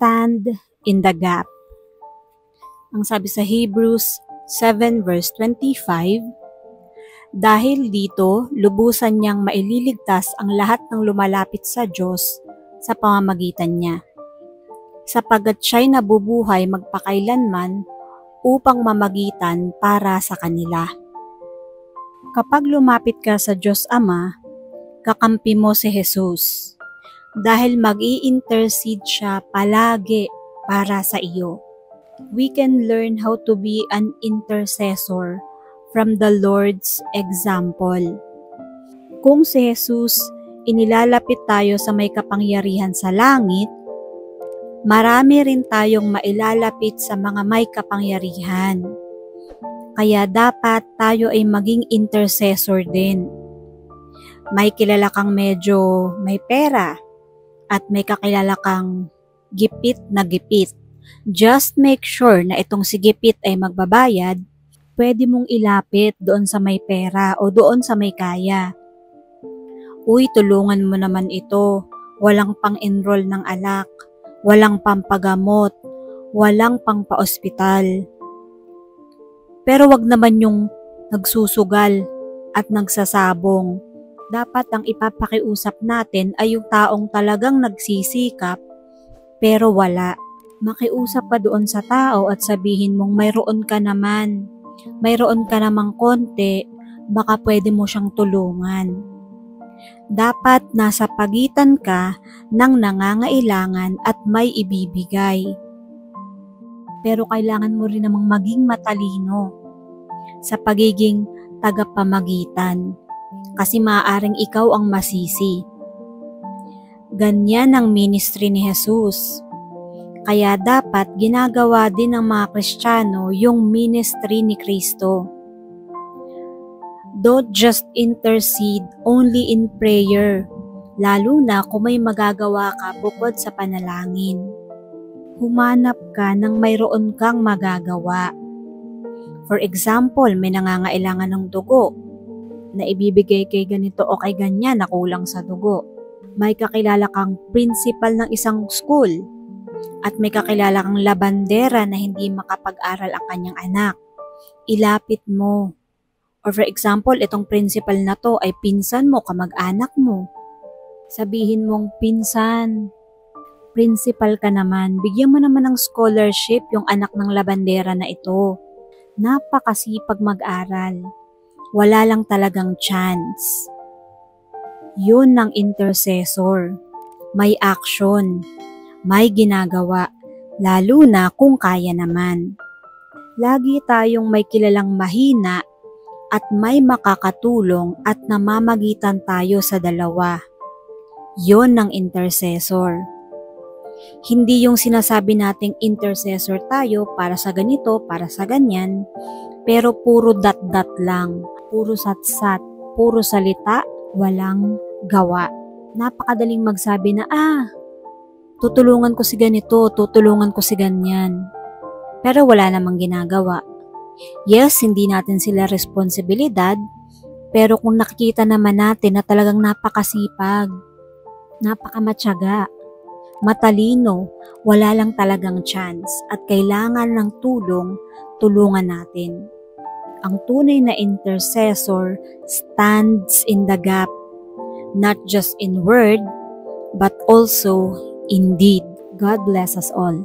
stand in the gap. Ang sabi sa Hebrews 7 verse 25, dahil dito, lubusan niyang maililigtas ang lahat ng lumalapit sa Diyos sa pamamagitan niya, sapagkat siya'y nabubuhay magpakailanman upang mamagitan para sa kanila. Kapag lumapit ka sa Diyos Ama, kakampi mo si Jesus, dahil mag-i-intercede siya palagi para sa iyo. We can learn how to be an intercessor from the Lord's example. Kung si Jesus inilalapit tayo sa may kapangyarihan sa langit, marami rin tayong mailalapit sa mga may kapangyarihan. Kaya dapat tayo ay maging intercessor din. May kilala kang medyo may pera at may kakilala kang gipit na gipit. Just make sure na itong si gipit ay magbabayad, pwede mong ilapit doon sa may pera o doon sa may kaya. Uy, tulungan mo naman ito. Walang pang-enroll ng alak, walang pampagamot, walang pang-paospital. Pero wag naman yung nagsusugal at nagsasabong. Dapat ang ipapakiusap natin ay yung taong talagang nagsisikap pero wala. Makiusap ka doon sa tao at sabihin mong mayroon ka namang konti, baka pwede mo siyang tulungan. Dapat nasa pagitan ka ng nangangailangan at may ibibigay. Pero kailangan mo rin namang maging matalino sa pagiging tagapamagitan, kasi maaaring ikaw ang masisi. Ganyan ang ministry ni Jesus. Kaya dapat ginagawa din ng mga Kristiyano yung ministry ni Kristo. Don't just intercede only in prayer, lalo na kung may magagawa ka bukod sa panalangin. Humanap ka ng mayroon kang magagawa. For example, may nangangailangan ng dugo na ibibigay kay ganito o kay ganyan na kulang sa dugo. May kakilala kang principal ng isang school at may kakilala kang labandera na hindi makapag-aral ang kanyang anak. Ilapit mo. Or for example, itong principal na to ay pinsan mo, kamag-anak mo. Sabihin mong, pinsan, principal ka naman, bigyan mo naman ng scholarship yung anak ng labandera na ito. Napakasipag mag-aral. Wala lang talagang chance. Yun ng intercessor. May action. May ginagawa, lalo na kung kaya naman. Lagi tayong may kilalang mahina at may makakatulong at namamagitan tayo sa dalawa. Yon ng intercessor. Hindi yung sinasabi nating intercessor tayo para sa ganito, para sa ganyan, pero puro dat-dat lang, puro sat-sat, puro salita, walang gawa. Napakadaling magsabi na, tutulungan ko si ganito, tutulungan ko si ganyan. Pero wala namang ginagawa. Yes, hindi natin sila responsibilidad, pero kung nakikita naman natin na talagang napakasipag, napakamatyaga, matalino, wala lang talagang chance at kailangan ng tulong, tulungan natin. Ang tunay na intercessor stands in the gap, not just in word, but also indeed. God bless us all.